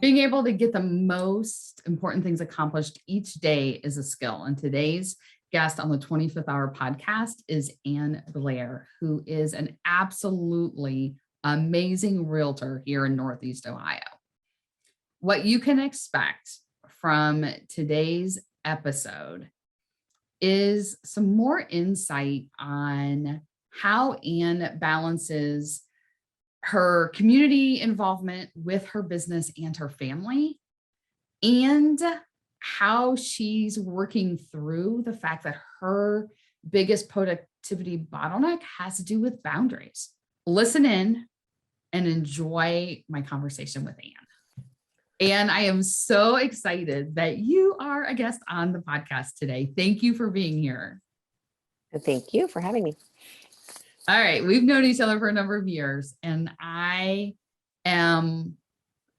being able to get the most important things accomplished each day is a skill. And today's guest on the 25th Hour podcast is Ann Blair, who is an absolutely amazing realtor here in Northeast Ohio. What you can expect from today's episode is some more insight on how Ann balances her community involvement with her business and her family, and how she's working through the fact that her biggest productivity bottleneck has to do with boundaries. Listen in and enjoy my conversation with Ann. And I am so excited that you are a guest on the podcast today. Thank you for being here. Thank you for having me. All right. We've known each other for a number of years, and I am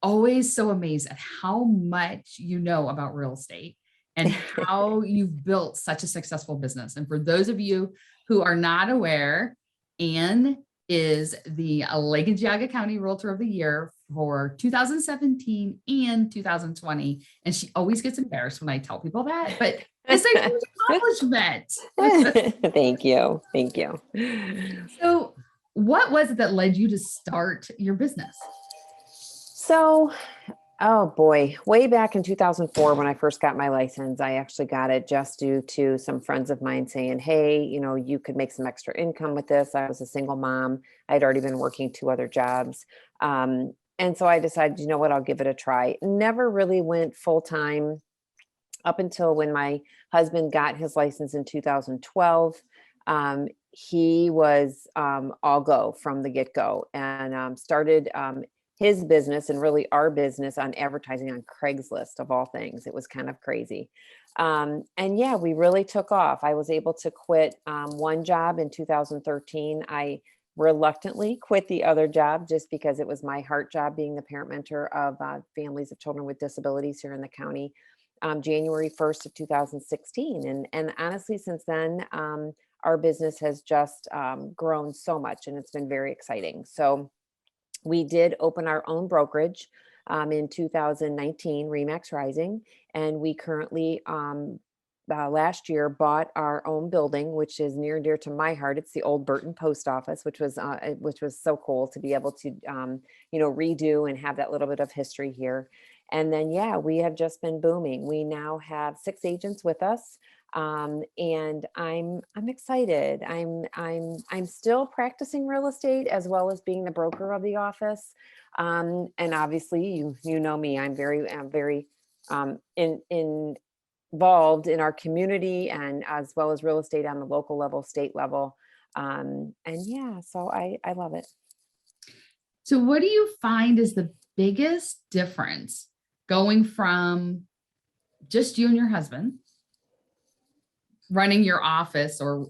always so amazed at how much you know about real estate and how you've built such a successful business. And for those of you who are not aware, Ann is the Lake and Geauga County Realtor of the Year for 2017 and 2020. And she always gets embarrassed when I tell people that, but it's a huge accomplishment. Thank you. Thank you. So what was it that led you to start your business? So, oh boy, way back in 2004, when I first got my license, I actually got it just due to some friends of mine saying, hey, you could make some extra income with this. I was a single mom. I'd already been working 2 other jobs. And so I decided, you know what, I'll give it a try. Never really went full time up until when my husband got his license in 2012. He was all go from the get-go, and started his business and really our business on advertising on Craigslist, of all things. It was kind of crazy. And yeah, we really took off. I was able to quit one job in 2013. I reluctantly quit the other job just because it was my heart job, being the parent mentor of families of children with disabilities here in the county, January 1st of 2016. And honestly, since then, our business has just grown so much, and it's been very exciting. So we did open our own brokerage in 2019, Remax Rising, and we currently last year bought our own building, which is near and dear to my heart. It's the old Burton Post Office, which was so cool to be able to redo and have that little bit of history here. And then yeah, we have just been booming. We now have 6 agents with us. And I'm excited. I'm still practicing real estate as well as being the broker of the office. And obviously you know me, I'm very involved in our community, and as well as real estate on the local level, state level. And yeah, so I love it. So what do you find is the biggest difference going from just you and your husband running your office, or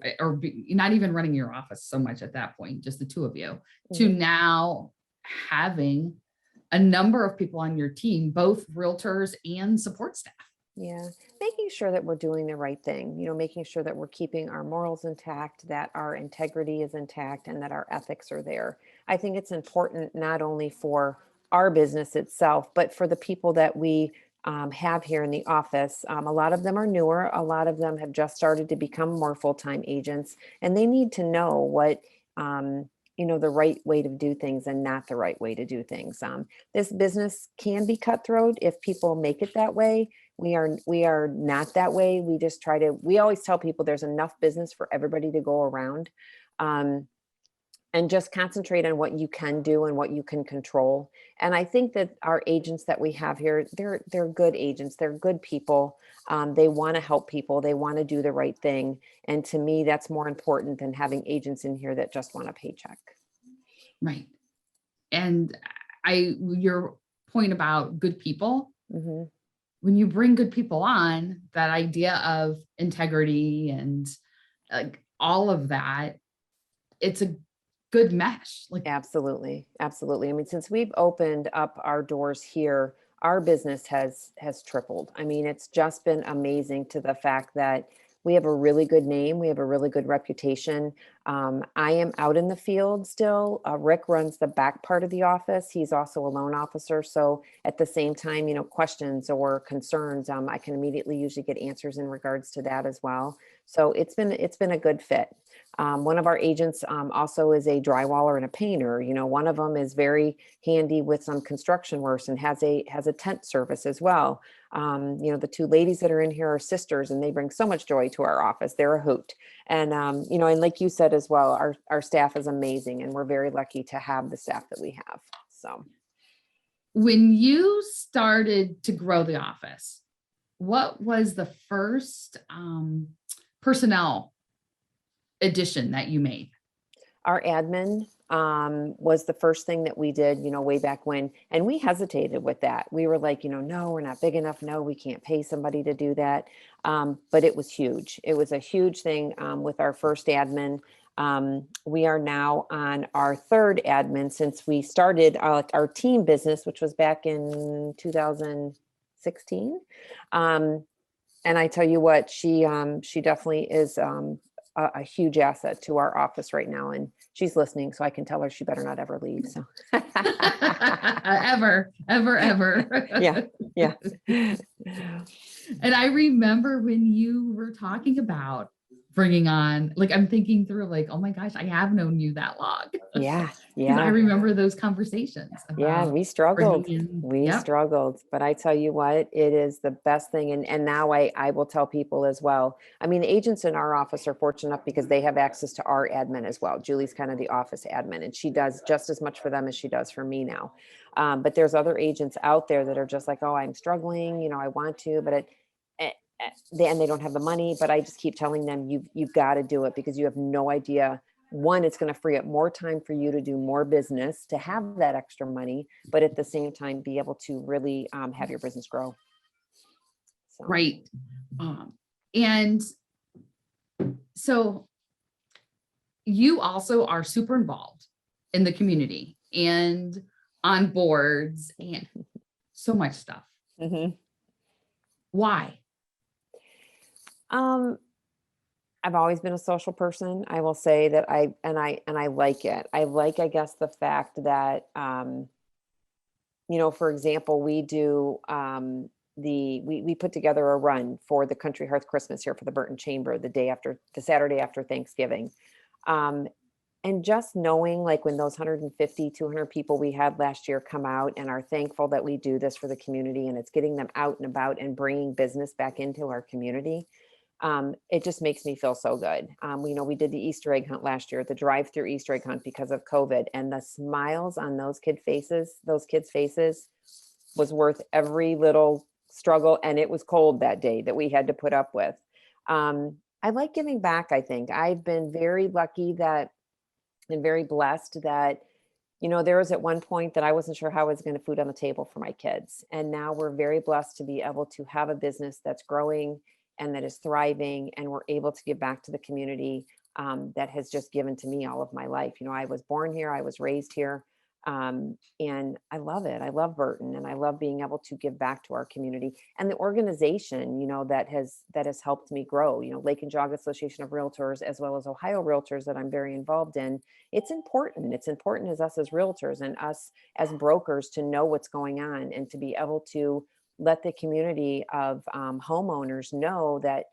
not even running your office so much at that point, just the 2 of you, to now having a number of people on your team, both realtors and support staff? Yeah, making sure that we're doing the right thing, making sure that we're keeping our morals intact, that our integrity is intact, and that our ethics are there. I think it's important not only for our business itself, but for the people that we have here in the office. A lot of them are newer. A lot of them have just started to become more full-time agents, and they need to know what, the right way to do things and not the right way to do things. This business can be cutthroat if people make it that way. We are not that way. We always tell people there's enough business for everybody to go around. And just concentrate on what you can do and what you can control. And I think that our agents that we have here, they're good agents. They're good people. They want to help people. They want to do the right thing. And to me, that's more important than having agents in here that just want a paycheck. Right. And your point about good people, when you bring good people on, that idea of integrity and all of that, it's a good mesh. Absolutely. Absolutely. I mean, since we've opened up our doors here, our business has tripled. I mean, it's just been amazing, to the fact that We have a really good name. We have a really good reputation. I am out in the field still. Rick runs the back part of the office. He's also a loan officer. So at the same time, questions or concerns, I can immediately usually get answers in regards to that as well. So it's been a good fit. One of our agents also is a drywaller and a painter. One of them is very handy with some construction works and has a tent service as well. The two ladies that are in here are sisters, and they bring so much joy to our office. They're a hoot. And, and like you said as well, our staff is amazing, and we're very lucky to have the staff that we have. So when you started to grow the office, what was the first personnel addition that you made? our admin was the first thing that we did, way back when, and we hesitated with that. We were like, no, we're not big enough. No, we can't pay somebody to do that. But it was huge. It was a huge thing with our first admin. We are now on our third admin since we started our team business, which was back in 2016. And I tell you what, she definitely is a huge asset to our office right now. And she's listening, so I can tell her she better not ever leave. So ever. Yeah. And I remember when you were talking about bringing on, like, I'm thinking through, like, oh my gosh, I have known you that long. Yeah. I remember those conversations. Yeah, we struggled. Yep. Struggled, but I tell you what, it is the best thing. And now I will tell people as well. I mean, the agents in our office are fortunate enough because they have access to our admin as well. Julie's kind of the office admin, and she does just as much for them as she does for me now. But there's other agents out there that are just like, oh, I'm struggling, I want to, but and they don't have the money. But I just keep telling them, you've got to do it, because you have no idea. One, it's going to free up more time for you to do more business, to have that extra money, but at the same time, be able to really have your business grow. So. Right. And so you also are super involved in the community and on boards and so much stuff. Mm-hmm. Why? I've always been a social person. I will say that I like it. I like, I guess, the fact that, for example, we do, we put together a run for the Country Hearth Christmas here for the Burton Chamber the Saturday after Thanksgiving. And just knowing, like, when those 150, 200 people we had last year come out and are thankful that we do this for the community, and it's getting them out and about and bringing business back into our community. It just makes me feel so good. We did the Easter egg hunt last year, the drive-through Easter egg hunt, because of COVID, and the smiles on those kids' faces was worth every little struggle. And it was cold that day that we had to put up with. I like giving back. I think I've been very lucky and very blessed that, there was at one point that I wasn't sure how I was going to food on the table for my kids. And now we're very blessed to be able to have a business that's growing and that is thriving, and we're able to give back to the community that has just given to me all of my life. I was born here, I was raised here, and I love it. I love Burton, and I love being able to give back to our community and the organization, that has helped me grow. Lake and Jog Association of Realtors, as well as Ohio Realtors, that I'm very involved in. It's important. It's important as us as realtors and us as brokers to know what's going on, and to be able to let the community of homeowners know that,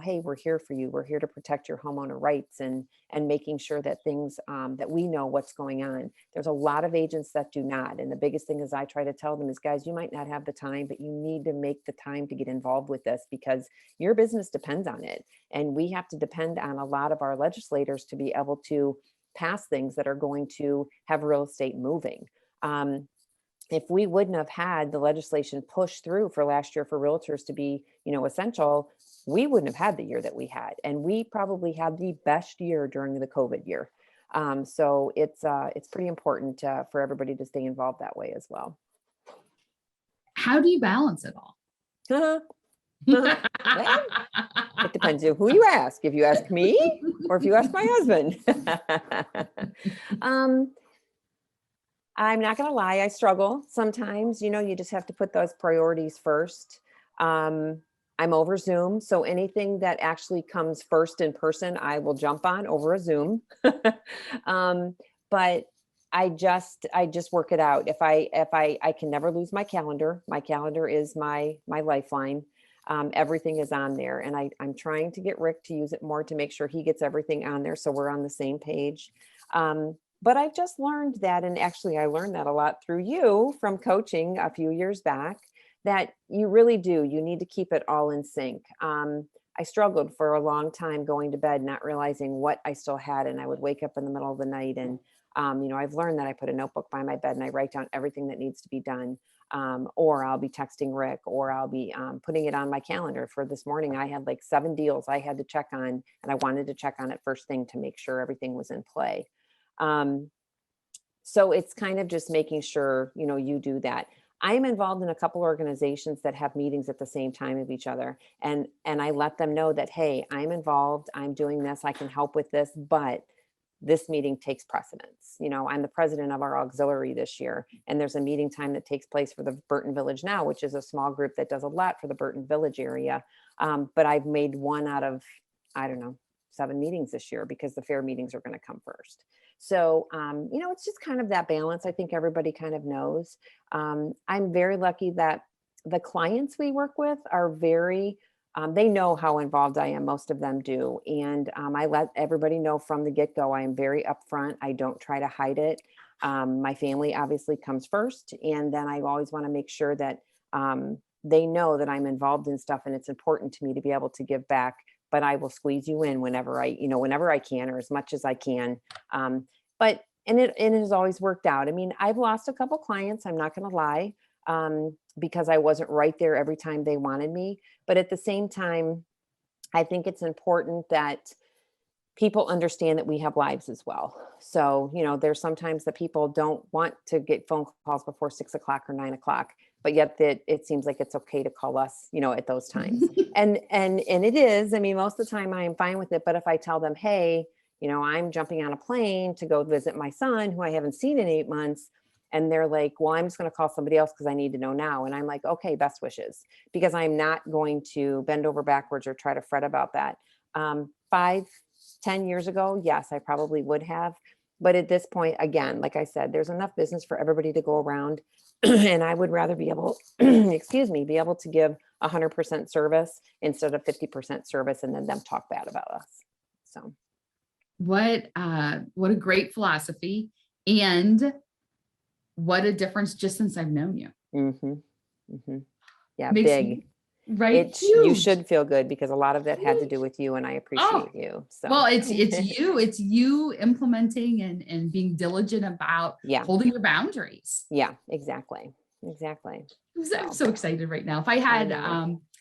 hey, we're here for you. We're here to protect your homeowner rights, and making sure that things that we know what's going on. There's a lot of agents that do not. And the biggest thing is I try to tell them is, guys, you might not have the time, but you need to make the time to get involved with this, because your business depends on it. And we have to depend on a lot of our legislators to be able to pass things that are going to have real estate moving. If we wouldn't have had the legislation pushed through for last year for realtors to be, essential, we wouldn't have had the year that we had. And we probably had the best year during the COVID year. So it's pretty important for everybody to stay involved that way as well. How do you balance it all? Well, it depends on who you ask. If you ask me, or if you ask my husband. I'm not going to lie. I struggle sometimes. You just have to put those priorities first. I'm over Zoom. So anything that actually comes first in person, I will jump on over a Zoom. But I just work it out. I can never lose my calendar. My calendar is my lifeline. Everything is on there, and I'm trying to get Rick to use it more to make sure he gets everything on there, so we're on the same page. But I've just learned that, and actually I learned that a lot through you from coaching a few years back, that you really do. You need to keep it all in sync. I struggled for a long time going to bed, not realizing what I still had. And I would wake up in the middle of the night and, I've learned that I put a notebook by my bed and I write down everything that needs to be done. Or I'll be texting Rick, or I'll be putting it on my calendar. For this morning, I had like 7 deals I had to check on, and I wanted to check on it first thing to make sure everything was in play. So it's kind of just making sure, you do that. I'm involved in a couple organizations that have meetings at the same time of each other. And I let them know that, hey, I'm involved, I'm doing this, I can help with this, but this meeting takes precedence. I'm the president of our auxiliary this year, and there's a meeting time that takes place for the Burton Village Now, which is a small group that does a lot for the Burton Village area. But I've made one out of, I don't know, 7 meetings this year because the fair meetings are going to come first. So, it's just kind of that balance. I think everybody kind of knows. I'm very lucky that the clients we work with are very, they know how involved I am. Most of them do. And I let everybody know from the get-go, I am very upfront. I don't try to hide it. My family obviously comes first. And then I always want to make sure that they know that I'm involved in stuff, and it's important to me to be able to give back. But I will squeeze you in whenever I can, or as much as I can. And it has always worked out. I mean, I've lost a couple clients, I'm not going to lie, because I wasn't right there every time they wanted me. But at the same time, I think it's important that people understand that we have lives as well. So, there's sometimes that people don't want to get phone calls before 6 o'clock or 9 o'clock, but yet that it seems like it's okay to call us, at those times. And it is, I mean, most of the time I am fine with it. But if I tell them, hey, I'm jumping on a plane to go visit my son who I haven't seen in 8 months. And they're like, well, I'm just going to call somebody else because I need to know now. And I'm like, okay, best wishes, because I'm not going to bend over backwards or try to fret about that. 5-10 years ago, yes, I probably would have. But at this point, again, like I said, there's enough business for everybody to go around. And I would rather be able, be able to give 100% service instead of 50% service and then them talk bad about us. So. What a great philosophy, and what a difference just since I've known you. Mm-hmm. Mm-hmm. Yeah, Makes big. me, right? You should feel good, because a lot of that had to do with you, and I appreciate you. So. Well, it's you implementing and being diligent about holding your boundaries. Yeah, exactly. I'm so excited right now.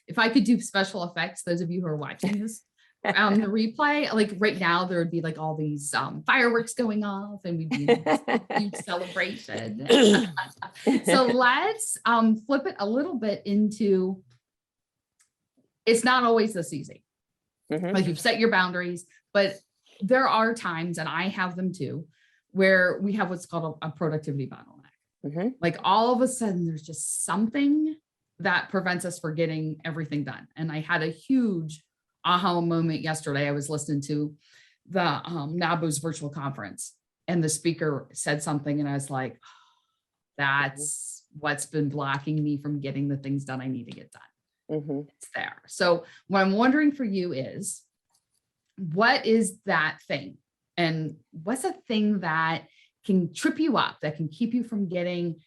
If I could do special effects, those of you who are watching this the replay, like right now, there would be like all these fireworks going off, and we'd be in this huge celebration. So let's flip it a little bit into, it's not always this easy. Mm-hmm. Like, you've set your boundaries, but there are times, and I have them too, where we have what's called a productivity bottleneck. Mm-hmm. Like, all of a sudden there's just something that prevents us from getting everything done. And I had a huge aha moment yesterday. I was listening to the NABU's virtual conference, and the speaker said something, and I was like, that's what's been blocking me from getting the things done I need to get done. Mm-hmm. It's there. So what I'm wondering for you is, what is that thing? And what's a thing that can trip you up, that can keep you from getting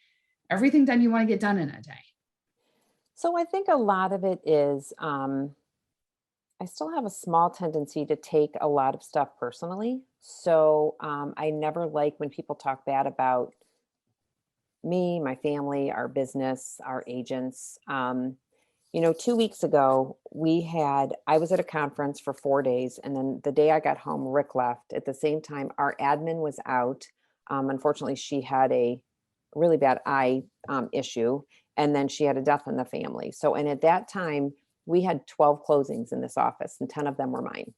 everything done you want to get done in a day? So I think a lot of it is, I still have a small tendency to take a lot of stuff personally. So I never like when people talk bad about me, my family, our business, our agents. 2 weeks ago, I was at a conference for 4 days. And then the day I got home, Rick left. At the same time, our admin was out. Unfortunately, she had a really bad eye issue. And then she had a death in the family. And at that time, we had 12 closings in this office, and 10 of them were mine.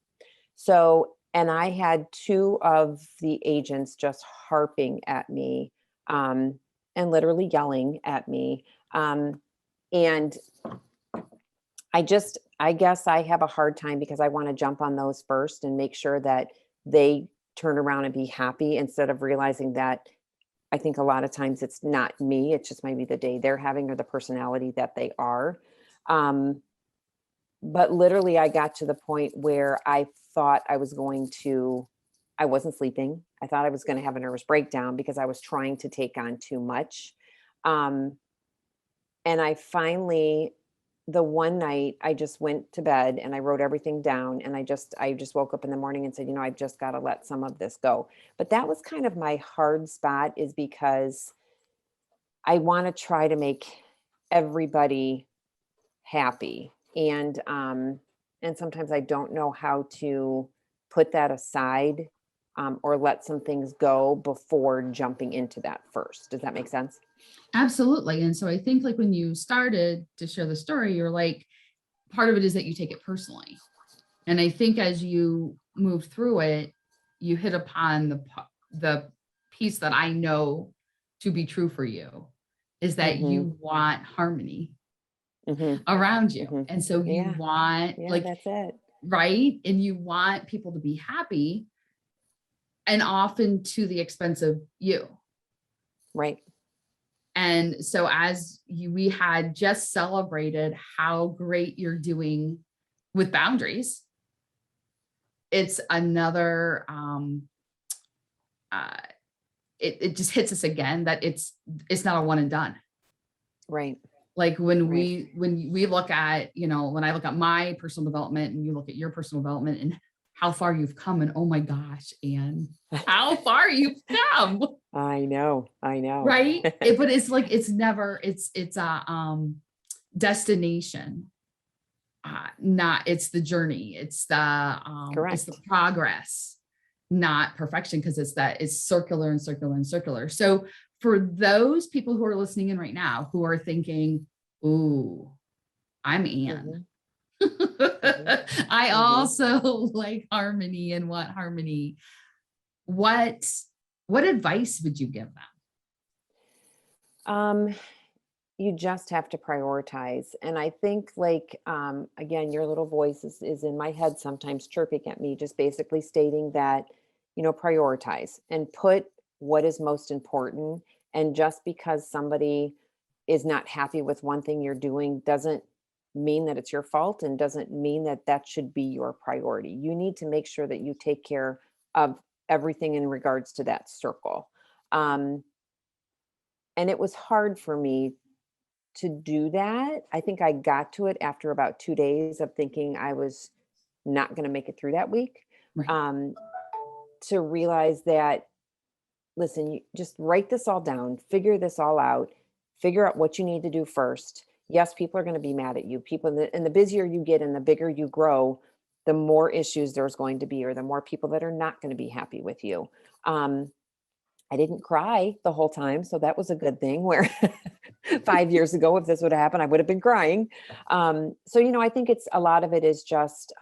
So, and I had 2 of the agents just harping at me and literally yelling at me. And I guess I have a hard time because I want to jump on those first and make sure that they turn around and be happy instead of realizing that I think a lot of times it's not me, it's just maybe the day they're having or the personality that they are. Um, but literally I got to the point where I thought I wasn't sleeping. I thought I was going to have a nervous breakdown because I was trying to take on too much. Um, and I finally, the one night I just went to bed and I wrote everything down, and I just woke up in the morning and said, I've just got to let some of this go. But that was kind of my hard spot, is because I want to try to make everybody happy. And sometimes I don't know how to put that aside, or let some things go before jumping into that first. Does that make sense? Absolutely. And so I think like when you started to share the story, you're like, part of it is that you take it personally. And I think as you move through it, you hit upon the piece that I know to be true for you, is that you want harmony around you. Mhm. And so you Yeah. want Yeah, like, that's it. right. And you want people to be happy, and often to the expense of you. Right. And so we had just celebrated how great you're doing with boundaries. It's another, uh, it just hits us again that it's not a one and done. Right. Like when Right. we look at, when I look at my personal development and you look at your personal development and how far you've come, and oh my gosh, and how far you've come. I know. Right. But it's like, it's never, it's a destination. Not, it's the journey. It's Correct. the progress, not perfection. Cause it's circular and circular and circular. So for those people who are listening in right now, who are thinking, ooh, I'm Ann. I also like harmony and want harmony. What advice would you give them? You just have to prioritize. And I think, like, again, your little voice is in my head sometimes chirping at me, just basically stating that, prioritize and put what is most important. And just because somebody is not happy with one thing you're doing doesn't mean that it's your fault, and doesn't mean that that should be your priority. You need to make sure that you take care of everything in regards to that circle. Um, and it was hard for me to do that. I think I got to it after about 2 days of thinking I was not gonna make it through that week, Right. um, to realize that, listen, you just write this all down, figure this all out, figure out what you need to do first. Yes, people are gonna be mad at you. And the busier you get and the bigger you grow, the more issues there's going to be, or the more people that are not gonna be happy with you. Um, I didn't cry the whole time, so that was a good thing, where 5 years ago, if this would have happened, I would have been crying. So, I think it's a lot of it is just,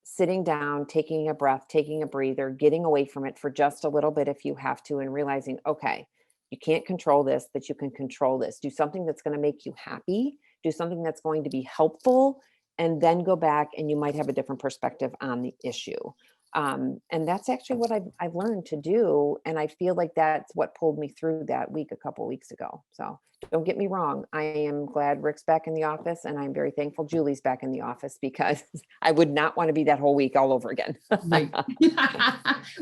sitting down, taking a breath, taking a breather, getting away from it for just a little bit if you have to, and realizing, okay, you can't control this, but you can control this. Do something that's going to make you happy, do something that's going to be helpful, and then go back and you might have a different perspective on the issue. And that's actually what I've learned to do. And I feel like that's what pulled me through that week a couple weeks ago. So don't get me wrong. I am glad Rick's back in the office, and I'm very thankful Julie's back in the office, because I would not want to be that whole week all over again. Right.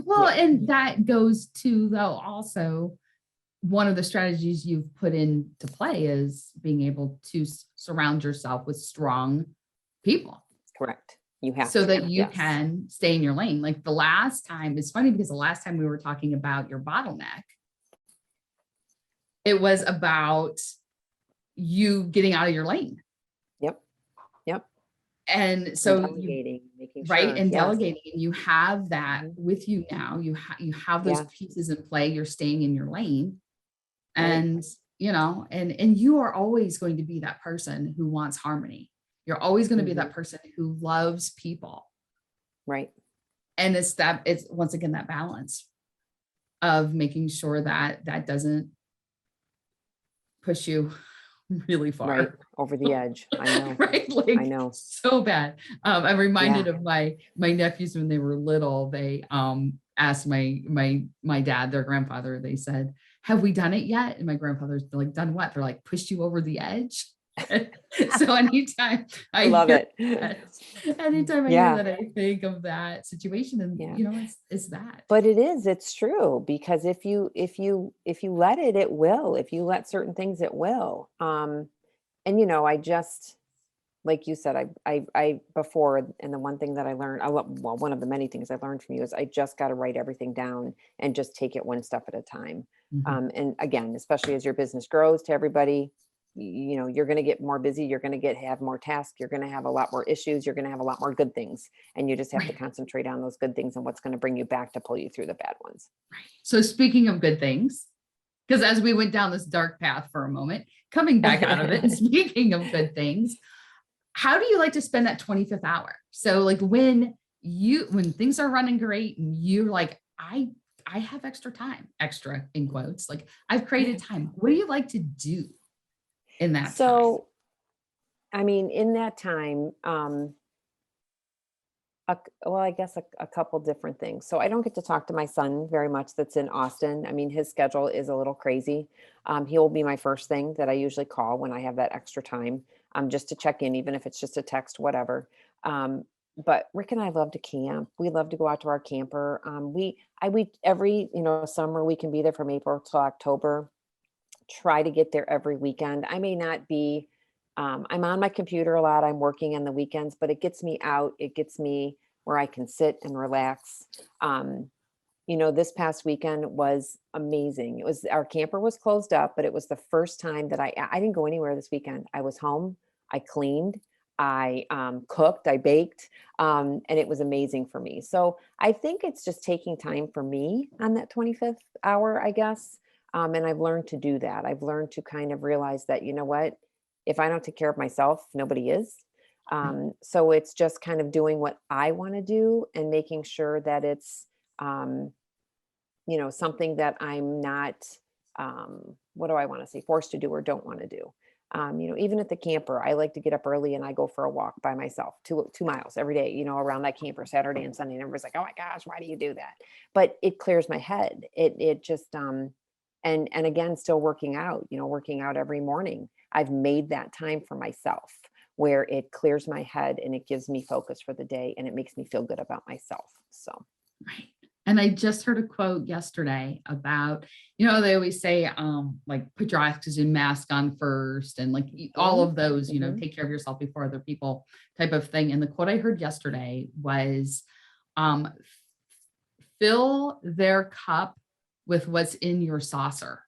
Well, and that goes to, though, also one of the strategies you've put into play is being able to surround yourself with strong people. Correct. You have so to. that you Yes. can stay in your lane. Like the last time, it's funny because the last time we were talking about your bottleneck, it was about you getting out of your lane. Yep. Yep. And so delegating, making right. sure. And Yes. delegating, and you have that Mhm. with you now. You have those Yeah. pieces in play. You're staying in your lane. Right. And and you are always going to be that person who wants harmony. You're always going to be that person who loves people. Right. And it's once again that balance of making sure that that doesn't push you really Right. far. Over the edge. I know. Right? I Like know. so bad. I'm reminded Yeah. of my nephews when they were little. They asked my dad, their grandfather, they said, "Have we done it yet?" And my grandfather's like, "Done what?" They're like, "Pushed you over the edge." So anytime I I love hear it. that, anytime I hear Yeah. that, I think of that situation. And Yeah. it's that. But it's true, because if you let it, it will. If you let certain things, it will. And I just, like you said, I before, and the one thing that I learned, well, one of the many things I learned from you is I just got to write everything down and just take it one step at a time. Mhm. And again, especially as your business grows, to everybody, you're going to get more busy. You're going to have more tasks. You're going to have a lot more issues. You're going to have a lot more good things. And you just have to Right. concentrate on those good things and what's going to bring you back to pull you through the bad ones. So speaking of good things, because as we went down this dark path for a moment, coming back out of it and speaking of good things, how do you like to spend that 25th hour? So like when things are running great and you're like, I have extra time, extra in quotes, like I've created time. What do you like to do in that time? So, I mean, in that time, well, I guess a couple different things. So I don't get to talk to my son very much. That's in Austin. I mean, his schedule is a little crazy. He'll be my first thing that I usually call when I have that extra time, just to check in, even if it's just a text, whatever. Um, but Rick and I love to camp. We love to go out to our camper. We every summer we can be there from April till October. Try to get there every weekend. I may not be, I'm on my computer a lot. I'm working on the weekends, but it gets me out. It gets me where I can sit and relax. This past weekend was amazing. Our camper was closed up, but it was the first time that I didn't go anywhere this weekend. I was home. I cleaned. I cooked. I baked. And it was amazing for me. So I think it's just taking time for me on that 25th hour, I guess. And I've learned to do that. I've learned to kind of realize that, what, if I don't take care of myself, nobody is. So it's just kind of doing what I want to do and making sure that it's, something that I'm not, what do I want to say, forced to do or don't want to do. Even at the camper, I like to get up early and I go for a walk by myself, 2 miles every day, around that camper Saturday and Sunday. And everybody's like, "Oh my gosh, why do you do that?" But it clears my head. It just, and again, still working out every morning. I've made that time for myself where it clears my head and it gives me focus for the day and it makes me feel good about myself. So, Right. And I just heard a quote yesterday about, they always say, like put your oxygen mask on first and like all mhm, of those, mhm. take care of yourself before other people type of thing. And the quote I heard yesterday was, um, fill their cup with what's in your saucer.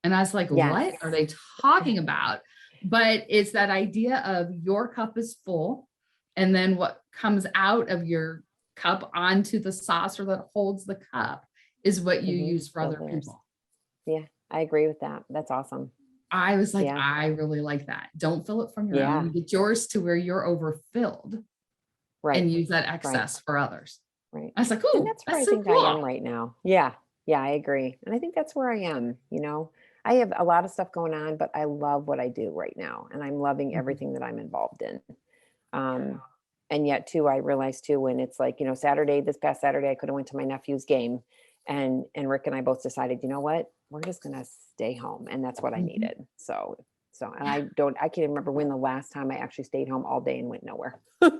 And I was like, Yes. what are they talking about? But it's that idea of your cup is full. And then what comes out of your cup onto the saucer that holds the cup is what you Mhm. use for Still other theirs. people. Yeah, I agree with that. That's awesome. I was like, Yeah. I really like that. Don't fill it from your own. Yeah. You get yours to where you're overfilled Right. and use that Right. excess for others. Right. I was like, And oh, that's where that's I so think I am cool. right now. Yeah. Yeah, I agree. And I think that's where I am. I have a lot of stuff going on, but I love what I do right now. And I'm loving Mhm. everything that I'm involved in. Um, and yet too, I realized too, when it's like, this past Saturday, I could have went to my nephew's game and Rick and I both decided, you know what, we're just going to stay home. And that's what I Mhm. needed. And Yeah. I can't remember when the last time I actually stayed home all day and went nowhere. So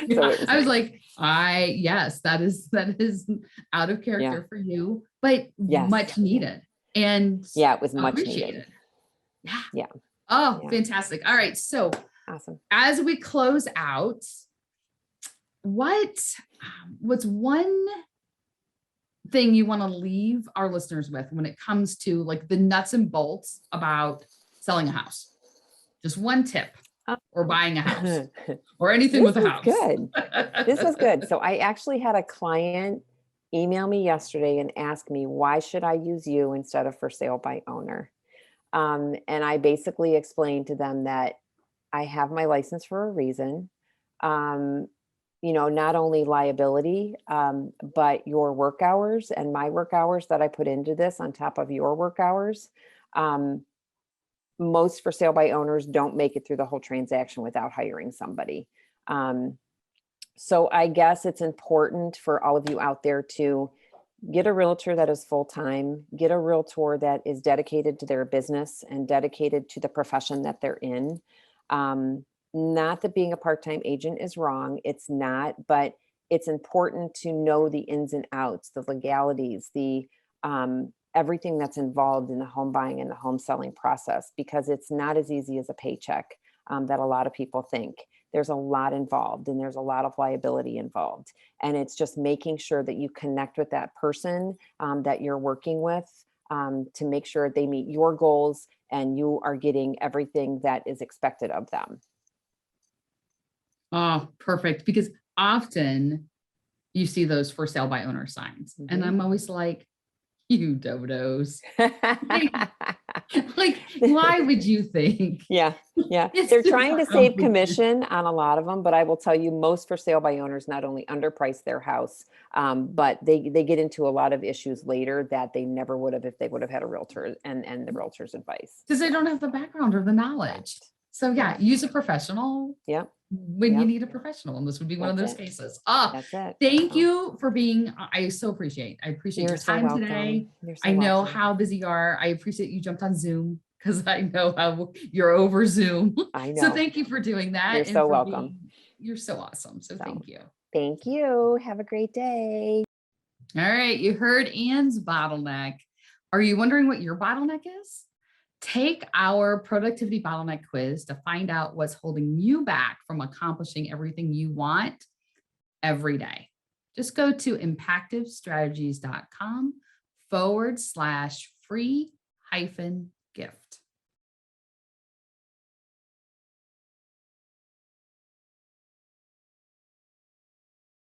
Yeah, it was I was nice. like, yes, that is out of Yeah. character for you, but Yes. much needed and Yeah. It was much needed. appreciated. Yeah. Yeah. Oh, Yeah. fantastic. All right. So Awesome. as we close out, what's one thing you want to leave our listeners with when it comes to like the nuts and bolts about selling a house? Just one tip Um, or buying a house this or anything with a was house. good. This was good. So I actually had a client email me yesterday and ask me, why should I use you instead of for sale by owner? And I basically explained to them that I have my license for a reason. Um, not only liability, but your work hours and my work hours that I put into this on top of your work hours. Um, most for sale by owners don't make it through the whole transaction without hiring somebody. So I guess it's important for all of you out there to get a realtor that is full-time, get a realtor that is dedicated to their business and dedicated to the profession that they're in. Not that being a part-time agent is wrong, it's not, but it's important to know the ins and outs, the legalities, the everything that's involved in the home buying and the home selling process, because it's not as easy as a paycheck that a lot of people think. There's a lot involved and there's a lot of liability involved. And it's just making sure that you connect with that person that you're working with to make sure they meet your goals and you are getting everything that is expected of them. Oh, perfect. Because often you see those for sale by owner signs. And I'm always like, you dodos. Like, why would you think? Yeah. It's They're super trying to save complicated. commission on a lot of them, but I will tell you, most for sale by owners not only underprice their house, but they get into a lot of issues later that they never would have if they would have had a realtor and the realtor's advice. Because they don't have the background or the knowledge. So yeah, use a professional Yep. when you Yep. need a professional. And this would be one of those That's it. cases. That's it. Thank So, you for being, I appreciate you're your so time welcome. today. You're so I know welcome. how busy you are. I appreciate you jumped on Zoom because I know how you're over Zoom. I So know. thank you for doing that. You're and so for welcome. you're so awesome. So thank you. Thank you. Have a great day. All right. You heard Ann's bottleneck. Are you wondering what your bottleneck is? Take our productivity bottleneck quiz to find out what's holding you back from accomplishing everything you want every day. Just go to impactivestrategies.com/free-gift.